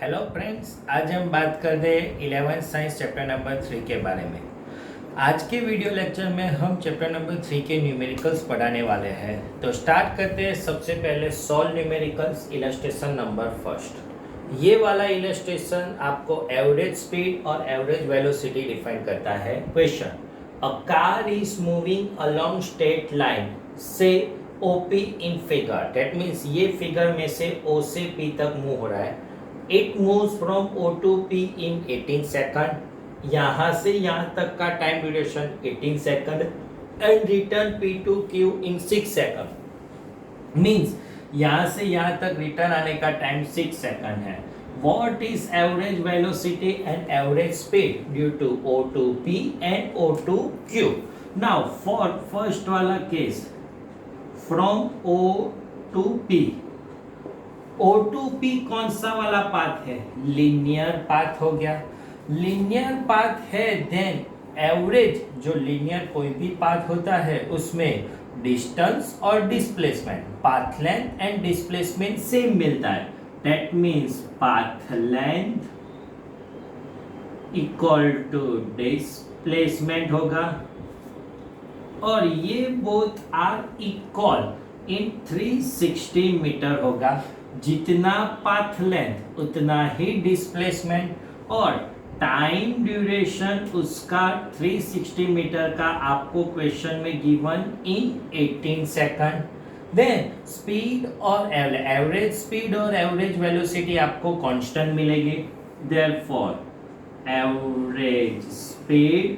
Hello friends, आज हम बात कर रहे हैं 11th साइंस चैप्टर नंबर 3 के बारे में। आज के वीडियो लेक्चर में हम चैप्टर नंबर 3 के न्यूमेरिकल्स पढ़ाने वाले हैं। तो स्टार्ट करते हैं। सबसे पहले solve numericals illustration number first. ये वाला इलस्ट्रेशन आपको एवरेज स्पीड और एवरेज वेलोसिटी डिफाइन करता है। Question, a car is moving along straight line से OP in figure. That means ये फिगर में से O से P तक मूव हो रहा है। It moves from O to P in 18 second. यहाँ से यहाँ तक का time duration 18 second and return P to Q in 6 second. Means यहाँ से यहाँ तक रिटर्न आने का टाइम 6 सेकंड है। What is average velocity and average speed due to O to P and O to Q? Now for first वाला case from O to P, O to P कौन सा वाला पाथ है? Linear path हो गया। Linear path है, then average जो linear कोई भी पाथ होता है उसमें डिस्टेंस और displacement, path length and displacement same मिलता है। That means path length equal to displacement होगा और ये both are equal in 360 metre होगा। जितना पाथ लेंथ उतना ही डिस्प्लेसमेंट और टाइम ड्यूरेशन उसका 360 मीटर का आपको क्वेश्चन में given in 18 second. Then speed और एवरेज स्पीड और एवरेज वेलोसिटी आपको कांस्टेंट मिलेगी। देयरफॉर एवरेज स्पीड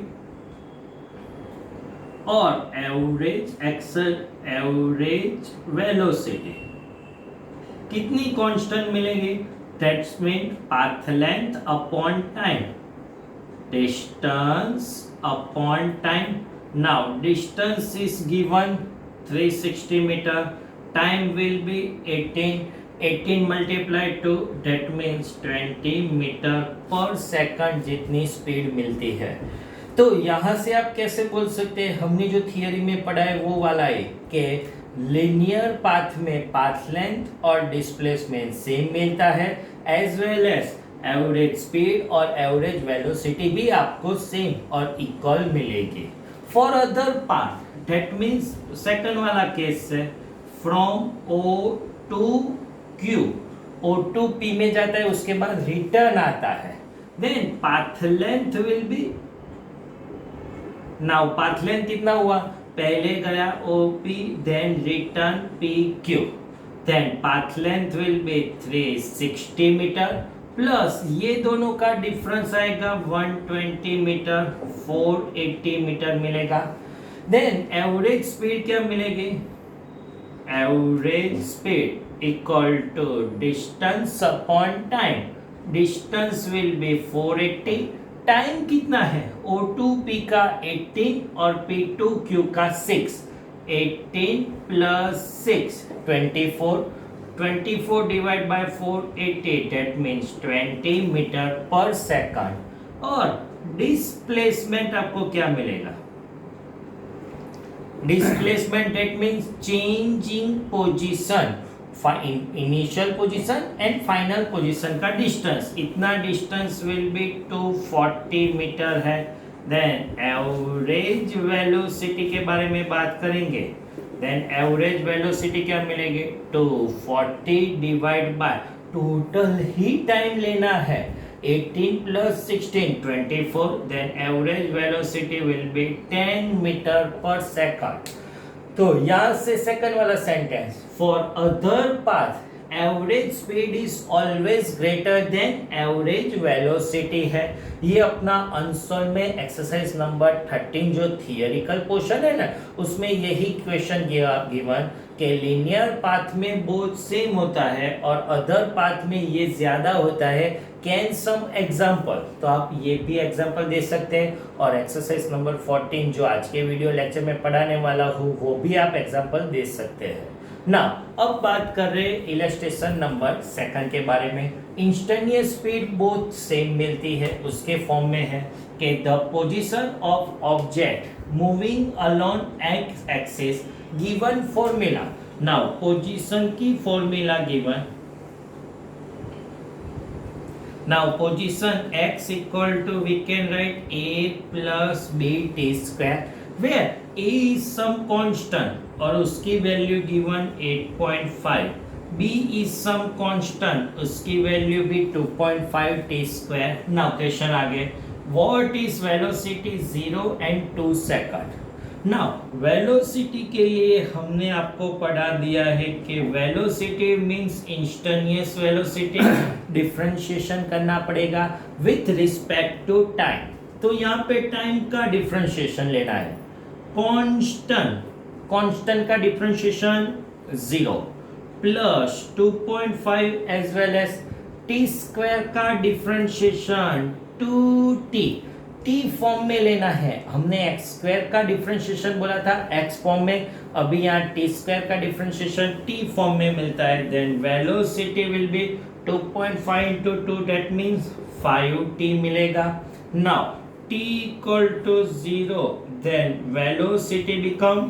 और एवरेज वेलोसिटी कितनी कांस्टेंट मिलेगी? That's mean path length upon time, distance upon time. Now distance is given 360 metre, time will be 18 multiplied to, that means 20 metre per second जितनी speed मिलती है। तो यहाँ से आप कैसे बोल सकते हैं, हमने जो थियरी में पढ़ा है वो वाला है कि लीनियर पाथ में पाथ लेंथ और डिस्प्लेसमेंट सेम मिलता है, as well as average speed और एवरेज वेलोसिटी भी आपको सेम और इक्वल मिलेगी। For other path that means second वाला केस है from O to Q, O to P में जाता है, उसके बाद रिटर्न आता है। Then path length will be, now path length कितना हुआ? पहले गया OP, then return PQ, then path length will be 360 metre plus ये दोनों का डिफरेंस आएगा 120 मीटर, 480 मीटर मिलेगा। देन एवरेज स्पीड क्या मिलेगी? Average speed equal to distance upon time, distance will be 480, time कितना है? O to P का 18 और P to Q का 6, 18 plus 6 24 divide by 480, that means 20 metre per second. और डिस्प्लेसमेंट आपको क्या मिलेगा? Displacement that means changing position, initial position and final position का डिस्टेंस। इतना डिस्टेंस विल बी 240 मीटर है। देन एवरेज वेलोसिटी के बारे में बात करेंगे। देन एवरेज वेलोसिटी क्या मिलेगी? 240 डिवाइड बाय टोटल ही टाइम लेना है 18 plus 16 24, then average velocity will be 10 metre per second. तो यहां से सेकंड वाला sentence, for other path average speed is always greater than average velocity है। ये अपना आंसर में एक्सरसाइज नंबर 13 जो थियरिकल पोर्शन है ना, उसमें यही क्वेश्चन गिवन कि लीनियर पाथ में बोथ सेम होता है और अदर पाथ में ये ज्यादा होता है। कैन सम एग्जाम्पल, तो आप ये भी एग्जाम्पल दे सकते हैं और एक्सरसाइज नंबर 14 जो आज के वीडियो लेक्चर में पढ़ाने वाला हूँ वो भी आप एग्जाम्पल दे सकते हैं ना। अब बात कर रहे हैं इलस्ट्रेशन नंबर 2 के बारे में। इंस्टेंटेनियस स्पीड बोथ सेम मिलती है, उसके फॉर्म में है कि the position of object moving along x axis given formula. Now position की formula given Now position x equal to, we can write a plus b t square, where a is some constant और उसकी value given 8.5, b is some constant उसकी value भी 2.5 t square. Now question आगे, what is velocity 0 and 2 second. Now velocity के लिए हमने आपको पढ़ा दिया है कि velocity means instantaneous velocity, differentiation करना पड़ेगा with respect to time. तो यहाँ पे टाइम का डिफरेंशिएशन लेना है. कांस्टेंट का differentiation 0 plus 2.5 as well as T square का डिफरेंशिएशन 2t. टी फॉर्म में लेना है. हमने एक्स स्क्वायर का डिफरेंशिएशन बोला था एक्स फॉर्म में, अभी यहाँ टी स्क्वायर का डिफरेंशिएशन टी फॉर्म में मिलता है. Then velocity will be 2.5 into 2, that means 5t मिलेगा. Now t equal to 0, then velocity become,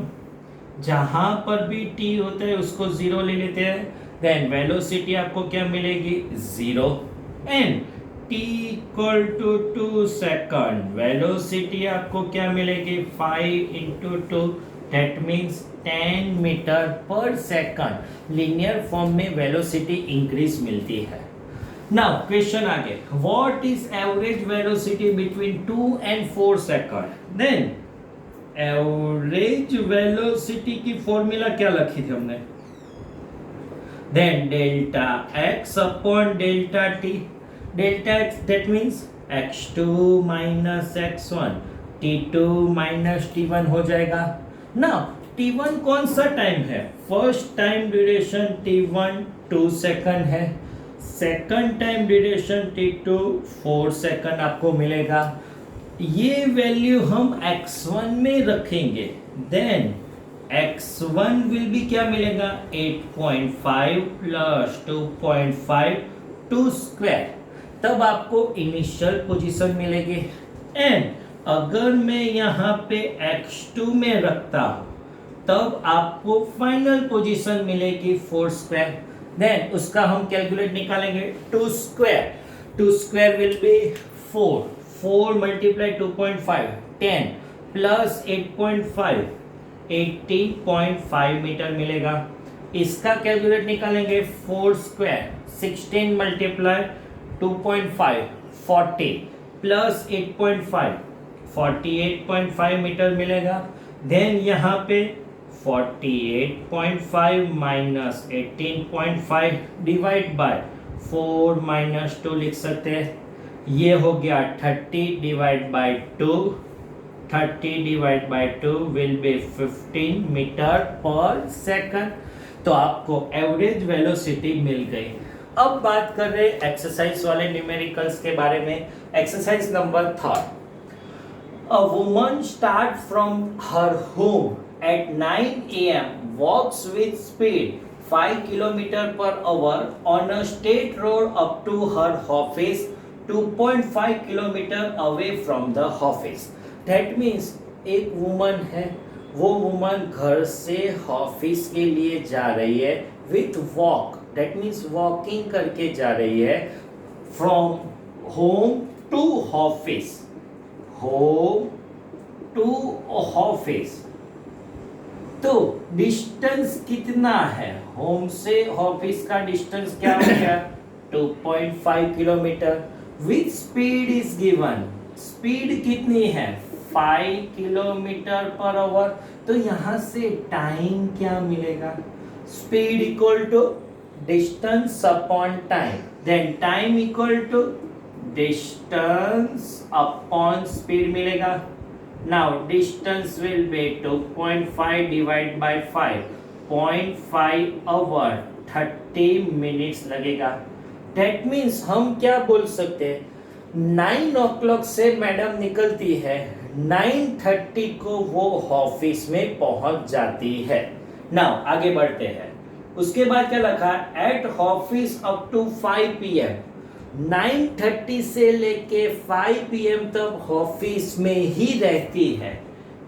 जहां पर भी t होता है उसको 0 ले लेते हैं, then velocity आपको क्या मिलेगी 0, and t equal to 2 second, velocity आपको क्या मिलेगी 5 into 2, that means 10 metre per second. Linear form में वेलोसिटी इंक्रीज मिलती है. नाउ क्वेश्चन आगे, what is average velocity between 2 and 4 second. Then average velocity की फॉर्मूला क्या लिखी थी हमने, then delta X upon delta T. Delta X that means x2 minus x1, t2 minus t1 हो जाएगा. नाउ t1 कौन सा टाइम है, first time duration t1 2 second है, second time duration t2 4 second आपको मिलेगा. ये वैल्यू हम x1 में रखेंगे, देन x1 विल बी क्या मिलेगा 8.5 प्लस 2.5 2 स्क्वायर. तब आपको इनिशियल पोजीशन मिलेगी. एंड अगर मैं यहाँ पे x2 में रखता हूं तब आपको फाइनल पोजीशन मिलेगी 4 स्क्वायर. देन उसका हम कैलकुलेट निकालेंगे. 2 square will be 4 multiply 2.5 10 plus 8.5 18.5 metre मिलेगा. इसका कैलकुलेट निकालेंगे. 4 स्क्वायर 16 मल्टीप्लाई 2.5 40 प्लस 8.5 48.5 मीटर मिलेगा. देन यहाँ पे 48.5 माइनस 18.5 डिवाइड बाय 4 माइनस 2 लिख सकते हैं. ये हो गया 30 divide by 2. 30 divide by 2 will be 15 metre per second. तो आपको एवरेज वेलोसिटी मिल गई. अब बात कर रहे एक्सरसाइज वाले न्यूमेरिकल्स के बारे में. Exercise number 3. A woman starts from her home at 9 a.m. walks with speed 5 km per hour on a straight road up to her office 2.5 km away from the office. That means एक woman है, वो woman घर से office के लिए जा रही है with walk. That means walking करके जा रही है from home to office. Home to office. तो डिस्टेंस कितना है, होम से ऑफिस का डिस्टेंस क्या हो गया 2.5 kilometre. With speed is given, speed कितनी है 5 किलोमीटर पर आवर. तो यहां से टाइम क्या मिलेगा, speed equal to distance upon time. Then time equal to distance upon speed मिलेगा. Now distance will be 2.5 divide by 5 0.5 hour 30 minutes लगेगा. That means हम क्या बोल सकते हैं, 9 o'clock से मैडम निकलती है, 9:30 को वो ऑफिस में पहुंच जाती है. नाउ आगे बढ़ते हैं. उसके बाद क्या लिखा, at office up to 5 PM. 9:30 से लेके 5 PM तक ऑफिस में ही रहती है.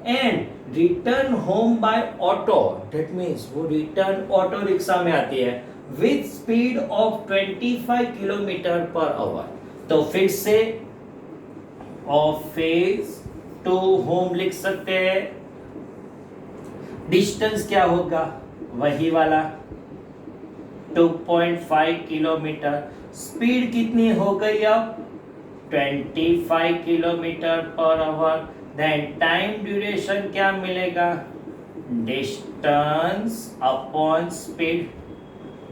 And return home by auto, that means वो रिटर्न ऑटो रिक्शा में आती है with speed of 25 kilometre per hour. तो फिर से ऑफिस टू होम लिख सकते हैं। डिस्टेंस क्या होगा, वही वाला 2.5 किलोमीटर। स्पीड कितनी हो गई अब 25 kilometre per hour. Then time duration क्या मिलेगा, distance upon speed.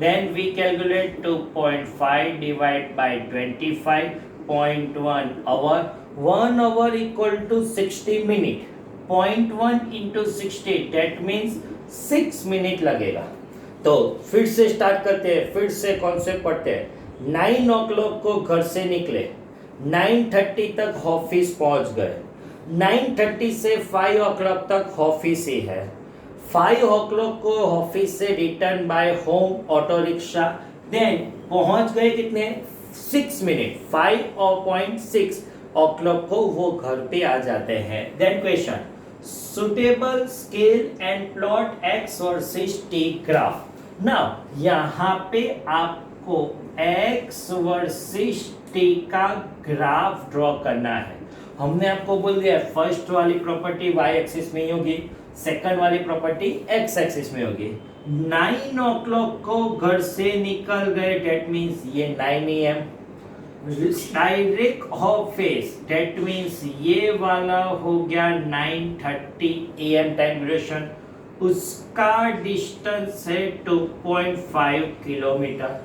Then we calculate 2.5 divided by 25.1 hour. 1 hour equal to 60 minute. 0.1 into 60 that means 6 minute लगेगा। तो फिर से स्टार्ट करते हैं, फिर से कॉन्सेप्ट पढ़ते हैं। 9 o'clock को घर से निकले, 9:30 तक ऑफिस पहुंच गए। 9:30 से 5 o'clock तक ऑफिस ही है। 5 o'clock को ऑफिस से return by home auto rickshaw. Then पहुंच गए कितने 6 मिनट, 5.6 o'clock को वो घर पे आ जाते हैं। Then question, suitable scale and plot X versus T graph. Now यहाँ पे आपको एक्स वर्सेस टी का ग्राफ ड्रॉ करना है। हमने आपको बोल दिया फर्स्ट वाली प्रॉपर्टी वाई एक्सिस में ही होगी, सेकंड वाली प्रॉपर्टी एक्स एक्सिस में होगी। 9 o'clock को घर से निकल गए, डेट मीन्स ये 9 AM। Direct office, that means ये वाला हो गया 9:30 AM टाइम ड्यूरेशन। उसका डिस्टेंस है 2.5 किलोमीटर।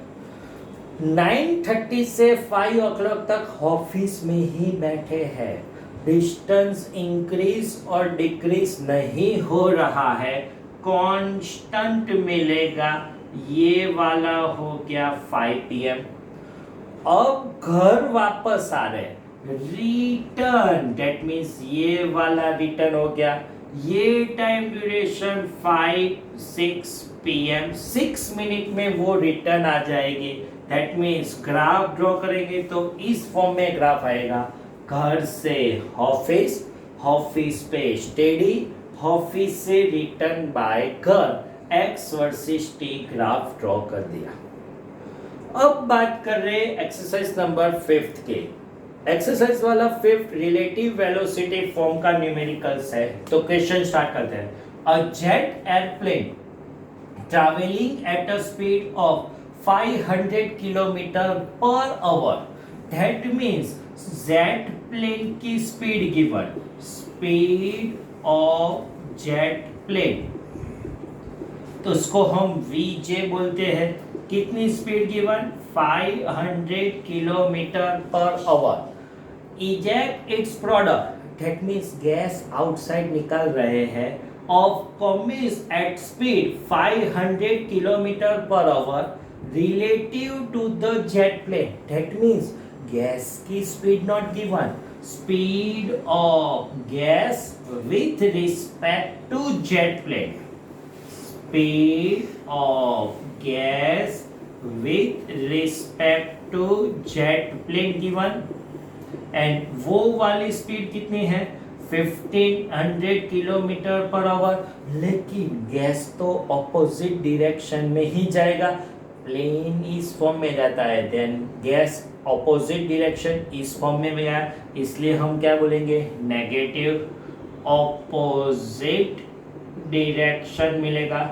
9:30 से 5 o'clock तक ऑफिस में ही बैठे हैं। डिस्टेंस इंक्रीज और डिक्रीज नहीं हो रहा है, कांस्टेंट मिलेगा। ये वाला हो गया 5 PM। अब घर वापस आ रहे, रिटर्न, डेट मीन्स ये वाला रिटर्न हो गया। ये टाइम ड्यूरेशन 5-6 PM। 6 मिनट में वो रिटर्न आ जाएगी। दैट मीन्स ग्राफ ड्रॉ करेंगे तो इस फॉर्म में ग्राफ आएगा। घर से ऑफिस, ऑफिस पे स्टडी, ऑफिस से रिटर्न बाय घर, x versus T graph draw कर दिया। अब बात कर रहे एक्सरसाइज नंबर 5 के। एक्सरसाइज वाला 5 रिलेटिव वेलोसिटी फॉर्म का न्यूमेरिकल्स है। तो क्वेश्चन स्टार्ट करते हैं। A jet airplane travelling at a speed of 500 kilometre per hour, that means jet plane की speed given, speed of jet plane, तो उसको हम वीजे बोलते हैं। कितनी speed given 500 kilometre per hour. Eject its product, that means gas outside निकल रहे हैं, ऑफ कॉमिस at speed 500 kilometre per hour relative to the jet plane, that means gas की speed not given, speed of gas with respect to jet plane, speed of gas with respect to jet plane given. And वो वाली speed कितनी है 1500 kilometre per our. लेकिन gas तो opposite direction में ही जाएगा, plane इस फॉर्म में जाता है, देन गैस ऑपोजिट डायरेक्शन इस फॉर्म में गया, इसलिए हम क्या बोलेंगे नेगेटिव ऑपोजिट डायरेक्शन मिलेगा।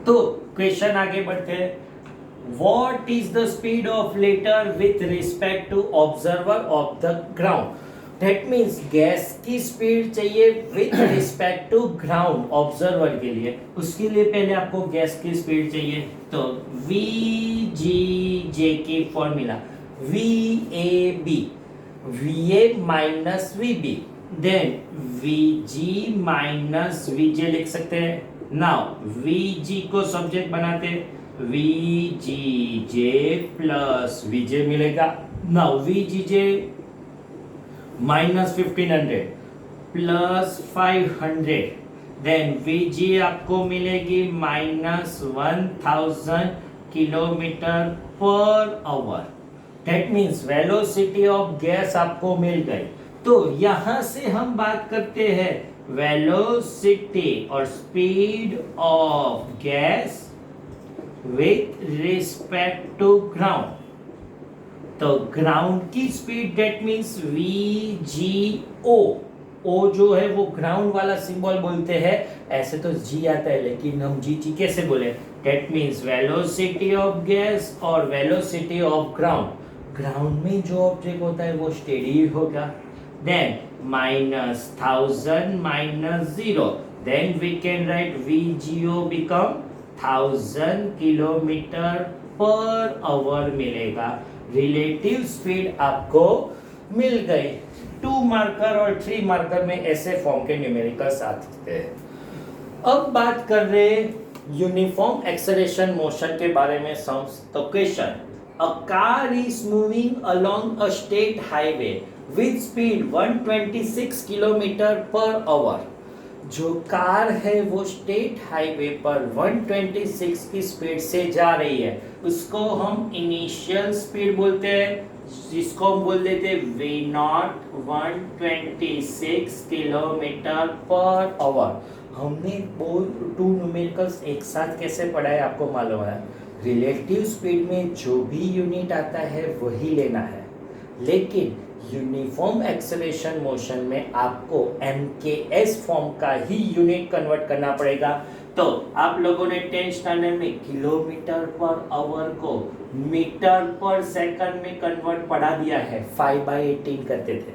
तो क्वेश्चन आगे बढ़ते हैं। What is the speed of letter with respect to observer of the ground? That means gas की स्पीड चाहिए with respect to ground observer के लिए। उसके लिए पहले आपको गैस की स्पीड चाहिए, तो VGJ की formula VAB, VA minus VB, then VG minus VJ लिख सकते हैं। नाउ VG को सब्जेक्ट बनाते हैं, VGJ प्लस VJ मिलेगा। Now VGJ minus 1500 plus 500, then VG आपको मिलेगी minus 1000 kilometre per hour. That means velocity of gas आपको मिल गई। तो यहां से हम बात करते हैं वेलोसिटी और speed of gas with respect to ground। तो ग्राउंड की स्पीड दैट मीन्स VGO, ओ जो है वो ग्राउंड वाला सिंबल बोलते हैं, ऐसे तो जी आता है लेकिन हम जी कैसे बोले, that means velocity of gas और वेलोसिटी ऑफ ग्राउंड। ग्राउंड में जो ऑब्जेक्ट होता है वो स्टेडी होगा। Then -1000 -0, then we can write VGO become 1000 kilometre per hour मिलेगा। रिलेटिव स्पीड आपको मिल गई। 2 मार्कर और 3 मार्कर में ऐसे फॉर्म के न्यूमेरिकल्स आते हैं। अब बात कर रहे यूनिफॉर्म एक्सेलरेशन मोशन के बारे में। तो question, a car is moving along a state highway with speed 126 kilometre per our. जो कार है वो स्टेट हाईवे पर 126 की स्पीड से जा रही है, उसको हम इनिशियल स्पीड बोलते हैं, जिसको हम बोल देते हैं V0 126 किलोमीटर पर आवर। हमने वो 2 न्यूमेरिकल्स एक साथ कैसे पढ़ा है आपको मालूम है। रिलेटिव स्पीड में जो भी यूनिट आता है वही लेना है, लेकिन यूनिफॉर्म एक्सेलरेशन मोशन में आपको MKS फॉर्म का ही यूनिट कन्वर्ट करना पड़ेगा। तो आप लोगों ने 10th स्टैंडर्ड में किलोमीटर पर आवर को मीटर पर सेकंड में कन्वर्ट पढ़ा दिया है, 5/18 करते थे।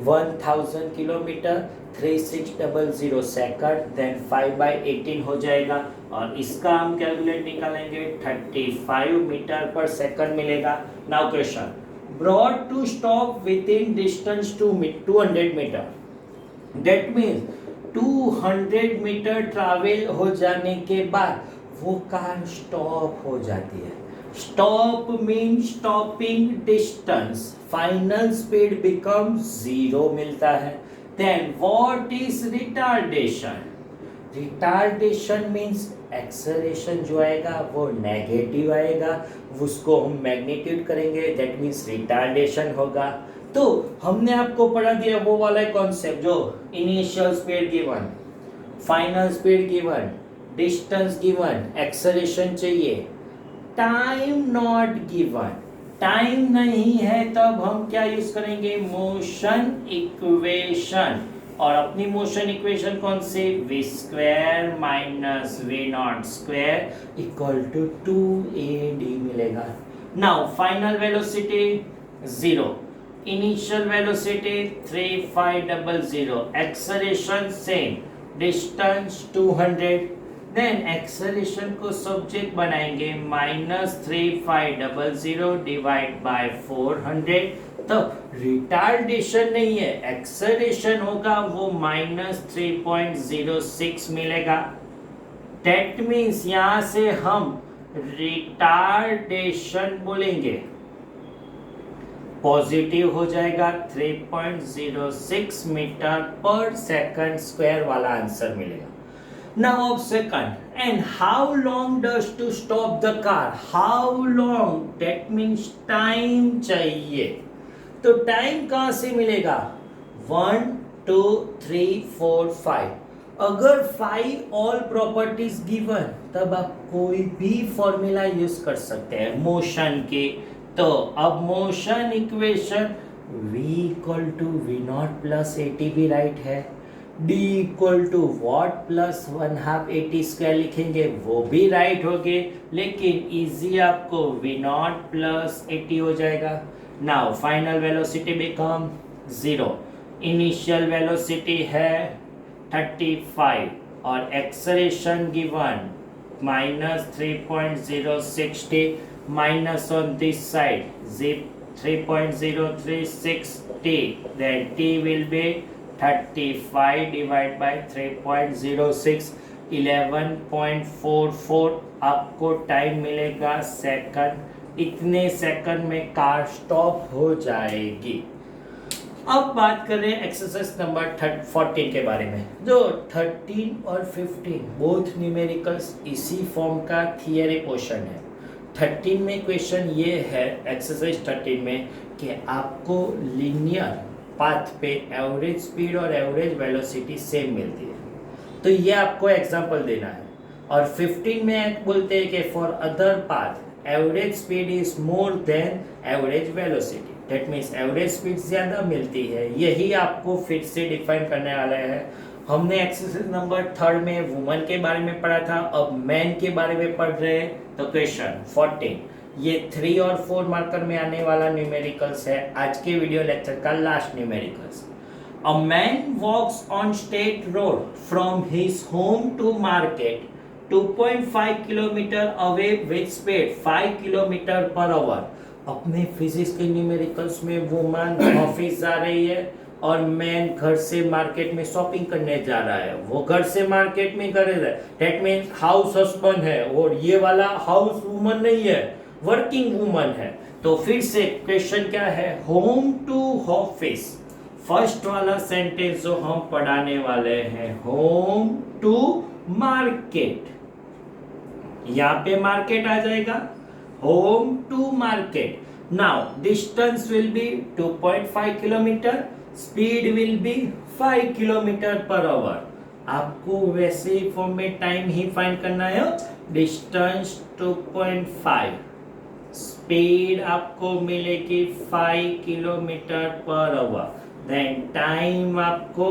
1000 किलोमीटर 3600 सेकंड, देन 5/18 हो जाएगा और इसका हम कैलकुलेट निकालेंगे 35 मीटर पर सेकंड मिलेगा। Now question, brought to stop within distance to 200 meter, that means 200 metre travel हो जाने के बाद वो कार स्टॉप हो जाती है। Stop mean stopping distance, final speed become 0 मिलता है। Then what is retardation? Retardation means acceleration जो आएगा वो नेगेटिव आएगा, उसको हम मैग्नीट्यूड करेंगे, दैट मीन्स रिटार्डेशन होगा। तो हमने आपको पढ़ा दिया वो वाला कॉन्सेप्ट जो initial speed given, final speed given, distance given, acceleration चाहिए, टाइम नॉट गिवन। टाइम नहीं है तब हम क्या यूज करेंगे, मोशन इक्वेशन। और अपनी मोशन इक्वेशन कौन सी, v² minus v0 square equal to 2AD मिलेगा। Now final velocity 0, initial velocity 3500, acceleration same, distance 200। Then acceleration को सब्जेक्ट बनाएंगे -3500 डिवाइड बाय 400। तो रिटार्डेशन नहीं है, एक्सेलरेशन होगा, वो -3.06 मिलेगा। दैट मीन्स यहां से हम रिटार्डेशन बोलेंगे, पॉजिटिव हो जाएगा, 3.06 मीटर पर सेकंड स्क्वायर वाला आंसर मिलेगा। Now of second, and how long does to stop the car? How long? That means time चाहिए। तो टाइम कहाँ से मिलेगा, 1 2 3 4 5। अगर 5 ऑल प्रॉपर्टीज गिवन तब आप कोई भी फॉर्मूला यूज कर सकते हैं मोशन के। तो अब motion equation v equal to v0 plus AT भी राइट है, d equal to what plus 1/2 AT square लिखेंगे वो भी राइट हो गए, लेकिन इजी आपको v0 प्लस AT हो जाएगा। Now final velocity become 0, initial velocity है 35 और acceleration given -3.060 minus on this side 3.036t, then t will be 35 divided by 3.06, 11.44 आपको टाइम मिलेगा सेकंड। इतने सेकंड में कार स्टॉप हो जाएगी। अब बात कर रहे हैं एक्सरसाइज नंबर 14 के बारे में। जो 13 और 15 बोथ न्यूमेरिकल्स इसी फॉर्म का थियरी पोर्शन है। 13 में क्वेश्चन ये है, एक्सरसाइज 13 में, कि आपको लीनियर पाथ पे एवरेज स्पीड और एवरेज वेलोसिटी सेम मिलती है, तो ये आपको एग्जांपल देना है। और 15 में बोलते हैं कि for other path average speed is more than average velocity, that means average speed ज्यादा मिलती है। यही आपको फिर से डिफाइन करने वाला है। हमने एक्सरसाइज नंबर 3 में वुमन के बारे में पढ़ा था, अब मैन के बारे में पढ़ रहे हैं। तो क्वेश्चन 14, ये 3 और 4 मार्कर में आने वाला न्यूमेरिकल्स है, आज के वीडियो लेक्चर का last numericals. A man walks on state road from his home to market 2.5 kilometre away with speed 5 kilometre per hour. अपने फिजिक्स के न्यूमेरिकल्स में वुमन ऑफिस जा रही है और मैन घर से मार्केट में शॉपिंग करने जा रहा है। वो घर से मार्केट में कर रहा है, दैट मीन्स हाउस हस्बैंड है, और ये वाला हाउस वुमन नहीं है, वर्किंग वुमन है। तो फिर से क्वेश्चन क्या है, होम टू ऑफिस। फर्स्ट वाला सेंटेंस जो हम पढ़ाने वाले हैं, होम टू मार्केट, यहां पे मार्केट आ जाएगा, home to market. Now distance will be 2.5 kilometre, speed will be 5 kilometre per hour. आपको वैसे ही फॉर्म में टाइम ही फाइंड करना है। डिस्टेंस 2.5, स्पीड आपको मिलेगी 5 kilometre per hour. Then time आपको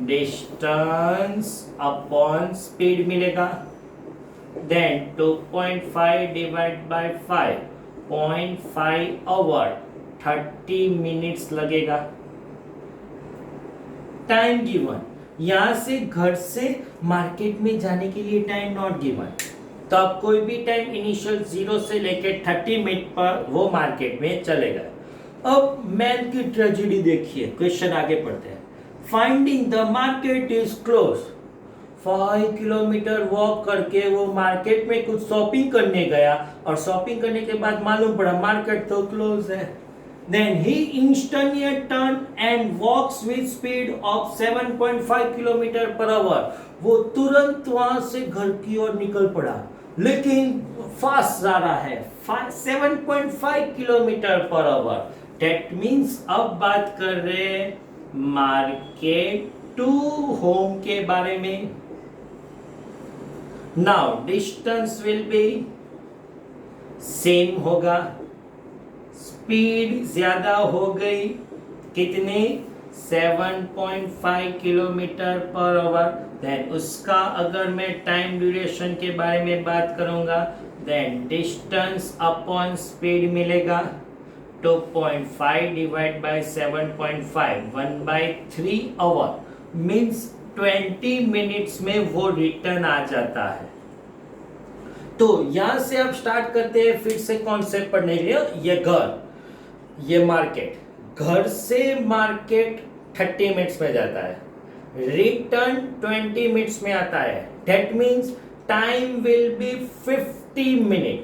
डिस्टेंस अपॉन स्पीड मिलेगा। Then 2.5 divide by 5, 0.5 hour, 30 minutes लगेगा। टाइम गिवन, यहां से घर से मार्केट में जाने के लिए टाइम नॉट गिवन, तो आप कोई भी टाइम इनिशियल 0 से लेके 30 मिनट पर वो मार्केट में चलेगा। अब मैन की ट्रेजेडी देखिए, क्वेश्चन आगे पढ़ते हैं। Finding the market is close, 5 kilometre walk करके वो मार्केट में कुछ शॉपिंग करने गया, और शॉपिंग करने के बाद मालूम पड़ा मार्केट तो क्लोज है। Then he instantly turned and walks with speed of 7.5 kilometre per our. वो तुरंत वहां से घर की ओर निकल पड़ा, लेकिन फास्ट जा रहा है, 7.5 kilometre per our. That means अब बात कर रहे हैं मार्केट टू होम के बारे में। Now distance will be same होगा, स्पीड ज्यादा हो गई, कितने, 7.5 किलोमीटर पर आवर। देन उसका अगर मैं टाइम ड्यूरेशन के बारे में बात करूंगा, देन डिस्टेंस अपॉन स्पीड मिलेगा, 2.5 divide by 7.5, 1/3 hour means 20 minutes में वो रिटर्न आ जाता है। तो यहां से अब स्टार्ट करते हैं फिर से कॉन्सेप्ट पढ़ने के लिए। ये घर, ये मार्केट, घर से मार्केट 30 मिनट्स में जाता है, रिटर्न 20 मिनट्स में आता है। That means time will be 50 minute.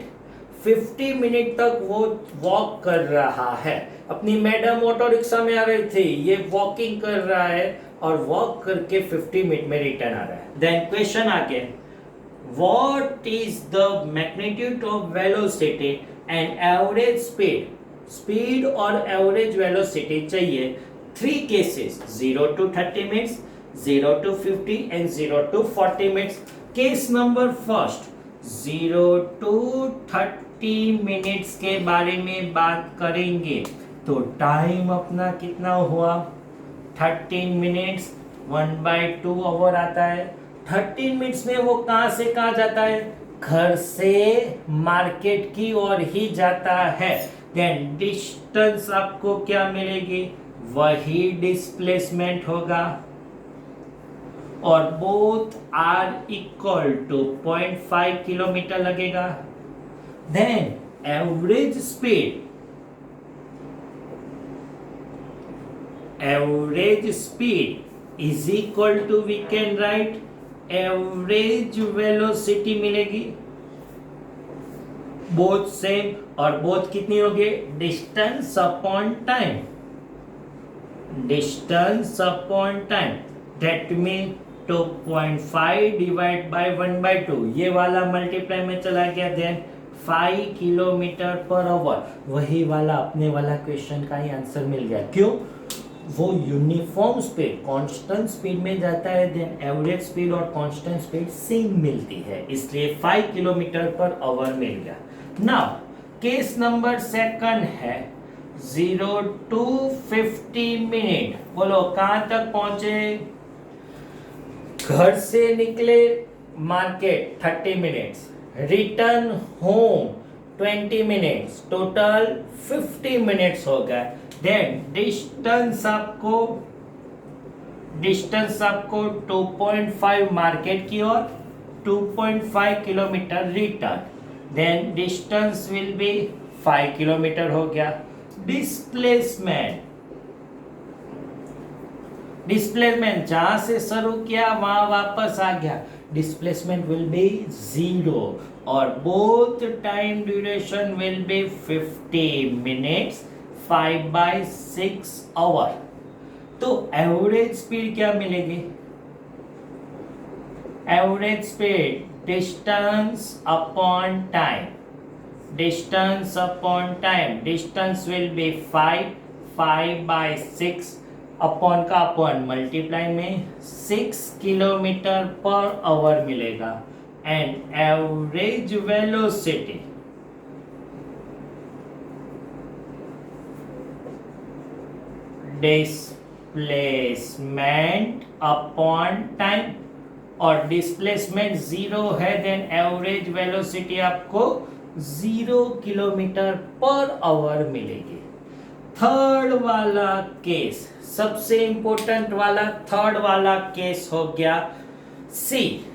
50 minute तक वो वॉक कर रहा है। अपनी मैडम ऑटो रिक्शा में आ रही थी, ये वॉकिंग कर रहा है और वॉक करके 50 मिनट में रिटर्न आ रहा है। देन क्वेश्चन आगे, what is the magnitude of velocity and average speed? Speed और एवरेज वेलोसिटी चाहिए। 3 cases, 0 to 30 minutes, 0 to 50 and 0 to 40 minutes. Case number first, 0 to 30 minutes के बारे में बात करेंगे। तो टाइम अपना कितना हुआ, 13 मिनट्स, 1/2 आवर आता है। 13 मिनट्स में वो कहां से कहां जाता है, घर से मार्केट की ओर ही जाता है। देन डिस्टेंस आपको क्या मिलेगी, वही डिस्प्लेसमेंट होगा, और both are equal to 0.5 kilometre लगेगा। Then average speed, average speed is equal to, we can write average velocity मिलेगी, बोथ सेम, और बोथ कितनी होगी, distance upon time, distance upon time. That mean 2.5 divide by 1/2, ये वाला multiply में चला गया। देन 5 किलोमीटर पर आवर, वही वाला अपने वाला क्वेश्चन का ही आंसर मिल गया। क्यों, वो यूनिफॉर्म स्पीड कांस्टेंट स्पीड में जाता है, देन एवरेज स्पीड और कांस्टेंट स्पीड सेम मिलती है, इसलिए 5 किलोमीटर पर आवर मिल गया। नाउ केस नंबर सेकंड है 0 to 50 मिनट। बोलो कहां तक पहुंचे? घर से निकले market 30 minutes, return home 20 minutes, total 50 minutes हो गए। देन डिस्टेंस आपको 2.5 मार्केट की ओर, 2.5 kilometre return, then distance will be 5 kilometre हो गया। डिस्प्लेसमेंट जहां से शुरू किया वहां वापस आ गया, डिस्प्लेसमेंट विल बी 0 और both time duration will be 50 minutes, 5/6 hour. तो एवरेज स्पीड क्या मिलेगी? Average speed distance upon time, distance will be 5/6 upon का अपॉन मल्टीप्लाई में 6 किलोमीटर पर आवर मिलेगा। And average velocity displacement upon time, और displacement 0 है, then average velocity आपको 0 kilometre per our मिलेगी। थर्ड वाला केस, सबसे इंपॉर्टेंट वाला थर्ड वाला केस हो गया सी।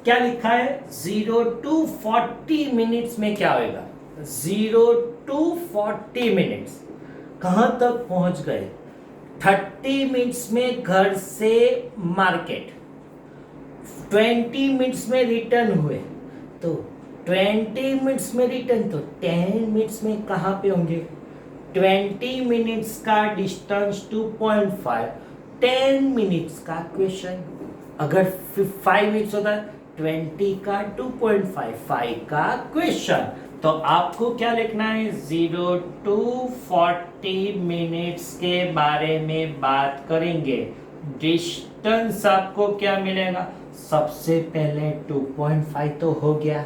क्या लिखा है? 0 to 40 मिनट्स में क्या होगा? 0 to 40 मिनट्स कहां तक पहुंच गए? 30 मिनट्स में घर से मार्केट, 20 मिनट्स में रिटर्न हुए, तो 20 मिनट्स में रिटर्न, तो 10 मिनट्स में कहां पे होंगे? 20 मिनट्स का डिस्टेंस 2.5, 10 मिनट्स का क्वेश्चन। अगर 5 मिनट्स होता है 20 का 2.5, 5 का क्वेश्चन। तो आपको क्या लिखना है? 0 to 40 मिनट्स के बारे में बात करेंगे। डिस्टेंस आपको क्या मिलेगा? सबसे पहले 2.5 तो हो गया,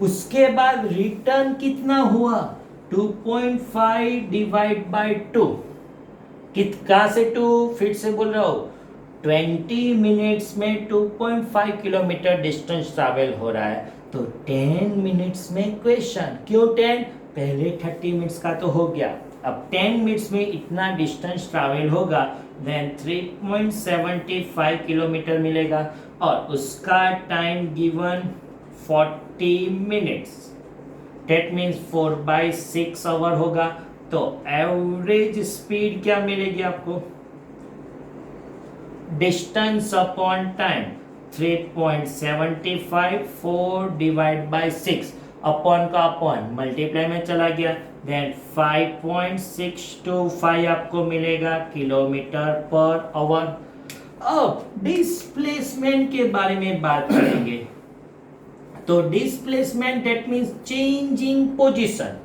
उसके बाद रिटर्न कितना हुआ? 2.5 डिवाइड बाई 2, कहां से 2? फिर से बोल रहा हूं, 20 मिनट्स में 2.5 किलोमीटर डिस्टेंस ट्रैवल हो रहा है, तो 10 मिनट्स में क्वेश्चन। क्यों 10? पहले 30 मिनट्स का तो हो गया, अब 10 मिनट्स में इतना डिस्टेंस ट्रैवल होगा, देन 3.75 किलोमीटर मिलेगा, और उसका time given 40 minutes, that means 4/6 hour होगा। तो एवरेज स्पीड क्या मिलेगी आपको? Distance upon time 3.75, 4 divide by 6, upon का अपॉन मल्टीप्लाई में चला गया, देन 5.625 आपको मिलेगा किलोमीटर पर आवर। अब डिस्प्लेसमेंट के बारे में बात करेंगे। तो displacement that means changing position,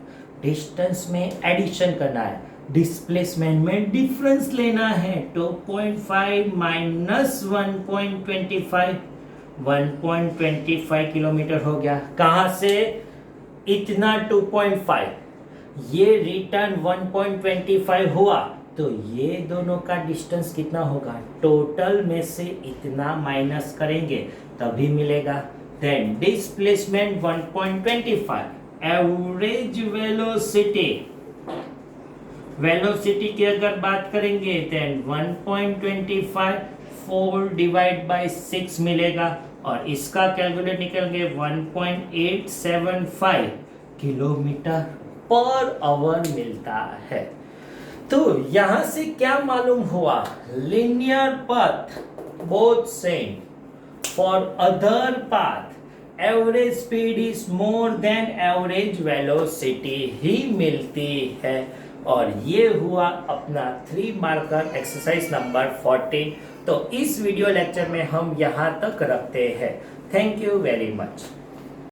distance में एडिशन करना है, डिस्प्लेसमेंट में डिफरेंस लेना है। 2.5 माइनस 1.25, 1.25 किलोमीटर हो गया। कहां से इतना 2.5, ये रिटर्न 1.25 हुआ, तो ये दोनों का डिस्टेंस कितना होगा? टोटल में से इतना माइनस करेंगे तभी मिलेगा। देन डिस्प्लेसमेंट 1.25, एवरेज वेलोसिटी की अगर बात करेंगे देन 1.25, 4 डिवाइड बाई 6 मिलेगा, और इसका कैलकुलेट निकलेंगे 1.875 किलोमीटर पर आवर मिलता है। तो यहां से क्या मालूम हुआ? Linear path both same, for other path average speed is more than average velocity ही मिलती है। और ये हुआ अपना 3 मार्कर एक्सरसाइज नंबर 14। तो इस वीडियो लेक्चर में हम यहाँ तक रखते हैं। Thank you very much.